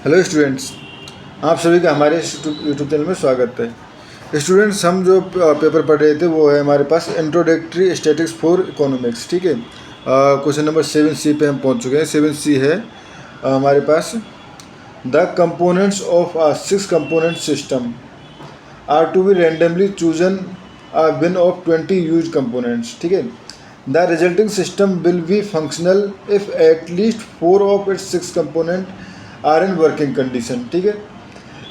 Hello students, आप सभी का हमारे यूट्यूब चैनल में स्वागत है। स्टूडेंट्स, हम जो पेपर पढ़ रहे थे वो है हमारे पास इंट्रोडक्टरी स्टैटिस्टिक्स फॉर इकोनॉमिक्स। ठीक है, क्वेश्चन नंबर 7C पे हम पहुंच चुके हैं। 7C है हमारे पास, the components of a 6 component system are to be randomly chosen a bin of 20 used components. ठीक है, the resulting system will be functional if at least 4 of its 6 component are in working condition. ठीक है,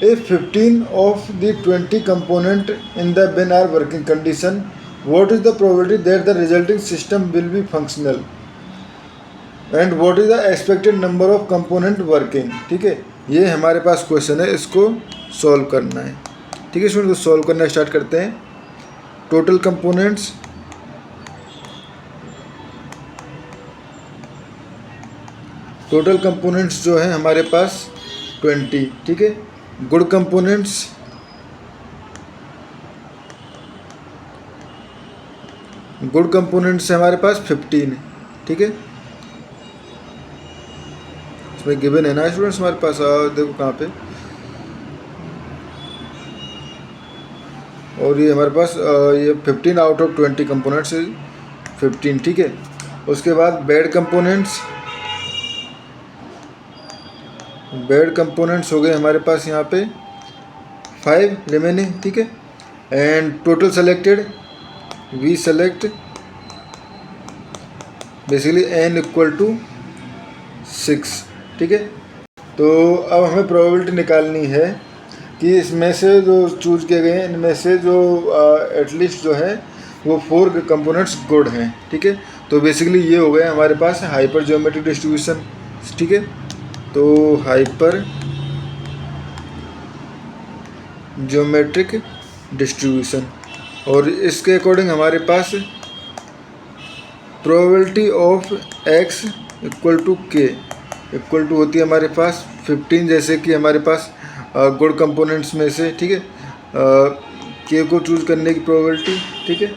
if 15 of the 20 component in the bin are working condition, what is the probability that the resulting system will be functional and what is the expected number of component working। ठीक है, ये हमारे पास question है, इसको solve करना है। ठीक है स्टूडेंट, तो सॉल्व करना स्टार्ट करते हैं। टोटल कंपोनेंट्स जो है हमारे पास 20। ठीक है, गुड कंपोनेंट्स है हमारे पास 15। ठीक है, इसमें गिवन है ना स्टूडेंट्स हमारे पास, देखो कहाँ पे, और ये हमारे पास ये 15 आउट ऑफ 20 कंपोनेंट्स 15। ठीक है, उसके बाद बैड कंपोनेंट्स हो गए हमारे पास यहाँ पे 5 रिमेनिंग। ठीक है, and total selected we select basically n equal to 6। ठीक है, तो अब हमें प्रोबेबिलिटी निकालनी है कि इसमें से जो चूज किए गए हैं इनमें से जो एटलीस्ट जो है वो 4 कंपोनेंट्स गुड हैं। ठीक है, तो बेसिकली ये हो गया हमारे पास हाइपर ज्योमेट्रिक डिस्ट्रीब्यूशन। ठीक है, तो हाइपर ज्योमेट्रिक डिस्ट्रीब्यूशन, और इसके अकॉर्डिंग हमारे पास probability of x equal to k equal to होती है हमारे पास 15, जैसे कि हमारे पास गुड कंपोनेंट्स में से, ठीक है, k को चूज करने की प्रोबेबिलिटी। ठीक है,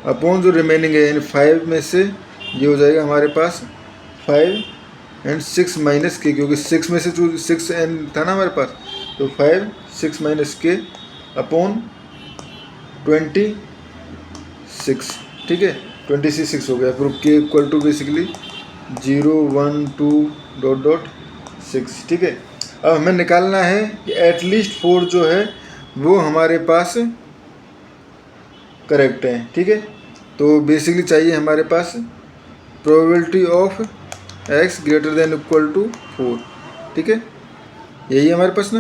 अपॉन जो रिमेनिंग है इन 5 में से ये हो जाएगा हमारे पास 5 एंड 6 माइनस k, क्योंकि 6 में से चूज 6 एन था ना हमारे पास, तो 5 6 माइनस k अपॉन 26। ठीक है, 26 हो गया, फिर k equal to basically 0 1 2 dot dot 6। ठीक है, अब हमें निकालना है कि एटलीस्ट 4 जो है वो हमारे पास करेक्ट है। ठीक है, तो बेसिकली चाहिए हमारे पास probability of x greater than equal to 4। ठीक है, यही है हमारे पास ना।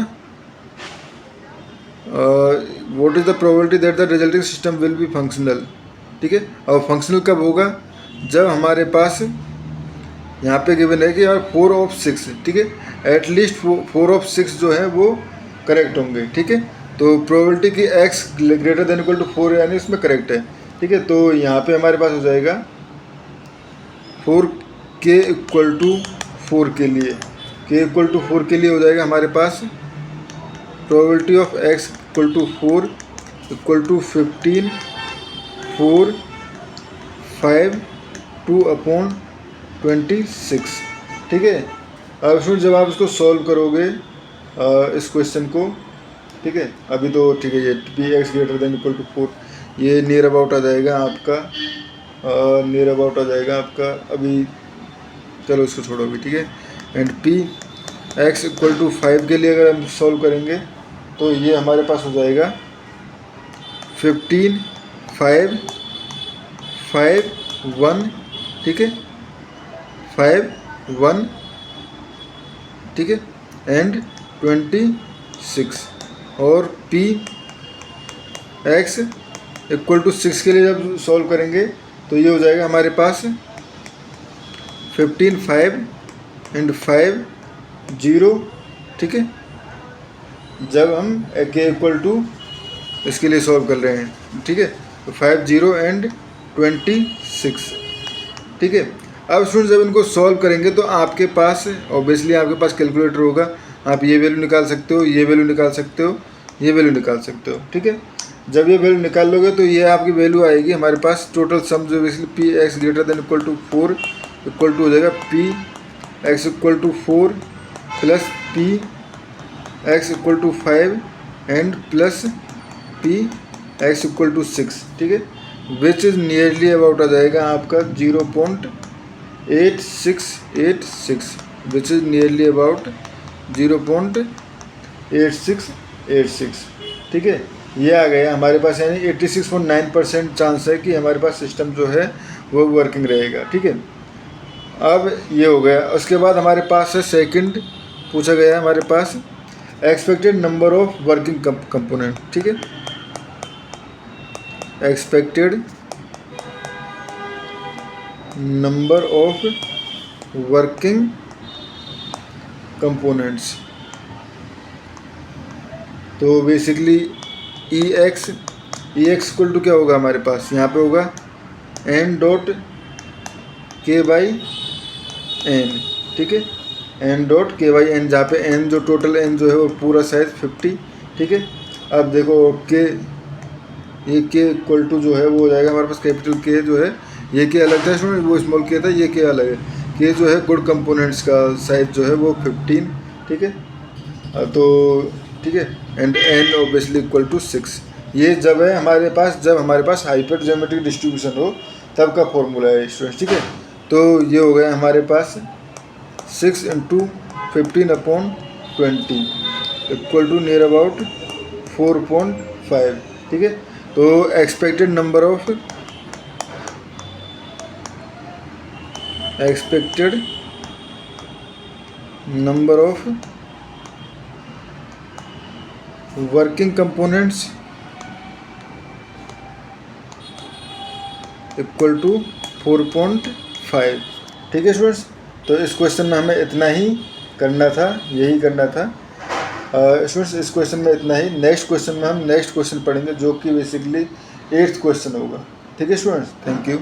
What is the probability that the resulting system will be functional. ठीक है, और फंक्शनल कब होगा, जब हमारे पास यहाँ पे गिवन है कि यार 4 ऑफ 6। ठीक है, एटलीस्ट 4 ऑफ 6 जो है वो करेक्ट होंगे। ठीक है, तो प्रोबेबिलिटी की x greater than equal to 4 यानी इसमें करेक्ट है। ठीक है, तो यहाँ पे हमारे पास हो जाएगा 4k इक्वल टू 4 के लिए, k इक्वल टू 4 के लिए हो जाएगा हमारे पास probability of x equal to 4 equal to 15 4 5 2 upon 26। ठीक है, अब फिर जब आप इसको सॉल्व करोगे इस क्वेश्चन को, ठीक है, अभी तो ठीक है, ये px greater than equal to 4 ये नियर अबाउट आ जाएगा आपका, अभी चलो इसको छोड़ो अभी। ठीक है, एंड px इक्वल टू 5 के लिए अगर हम सॉल्व करेंगे तो ये हमारे पास हो जाएगा 15 5 5 1। ठीक है, 5 1। ठीक है, एंड 26, और px इक्वल टू 6 के लिए जब सॉल्व करेंगे तो ये हो जाएगा हमारे पास 15 5 एंड 5 0। ठीक है, जब हम k इक्वल टू इसके लिए सॉल्व कर रहे हैं। ठीक है, तो 5 0 एंड 26। ठीक है, अब स्टूडेंट जब इनको सॉल्व करेंगे तो आपके पास ऑब्वियसली आपके पास कैलकुलेटर होगा, आप ये वैल्यू निकाल सकते हो, ये वैल्यू निकाल सकते हो, ये वैल्यू निकाल सकते हो। ठीक है, जब ये वैल्यू निकाल लोगे तो ये आपकी वैल्यू आएगी हमारे पास टोटल सम जो basically px greater than equal to 4 equal to हो जाएगा px equal to 4 plus p x equal to 5 and plus P x equal to 6, ठीक है, विच इज़ नियरली अबाउट आ जाएगा आपका 0.8686, विच इज़ नियरली अबाउट 0.8686, ठीक है। ये आ गया हमारे पास, यानी 86.9% चांस है कि हमारे पास सिस्टम जो है वो वर्किंग रहेगा, ठीक है। अब ये हो गया। उसके बाद हमारे पास है सेकंड पूछा गया है हमारे पास expected number of working component, ठीक है, expected number of working components. तो basically E X equal to क्या होगा हमारे पास, यहाँ पे होगा N dot K by N, ठीक है, N dot K by N, जहाँ पे एन जो टोटल एन जो है वो पूरा साइज 50, ठीक है। अब देखो के, ये के इक्वल टू जो है वो हो जाएगा हमारे पास कैपिटल के जो है, ये के अलग था स्टूडेंट, वो स्मॉल के था, ये के अलग है। के जो है गुड कंपोनेंट्स का साइज जो है वो 15, ठीक है, तो ठीक है, and n obviously equal to 6। ये जब है हमारे पास, जब हमारे पास हाइपर ज्योमेट्रिक डिस्ट्रीब्यूशन हो तब का फॉर्मूला है स्टूडेंट्स, ठीक है। तो ये हो गया हमारे पास 6 into 15/20 equal to near about 4.5, ठीक है। तो expected number of working components equal to 4.5, ठीक है स्टूडेंट्स। तो इस क्वेश्चन में हमें इतना ही करना था, यही करना था स्टूडेंट्स। इस क्वेश्चन में इतना ही। नेक्स्ट क्वेश्चन में हम नेक्स्ट क्वेश्चन पढ़ेंगे जो कि बेसिकली 8th क्वेश्चन होगा, ठीक है स्टूडेंट्स। Thank you.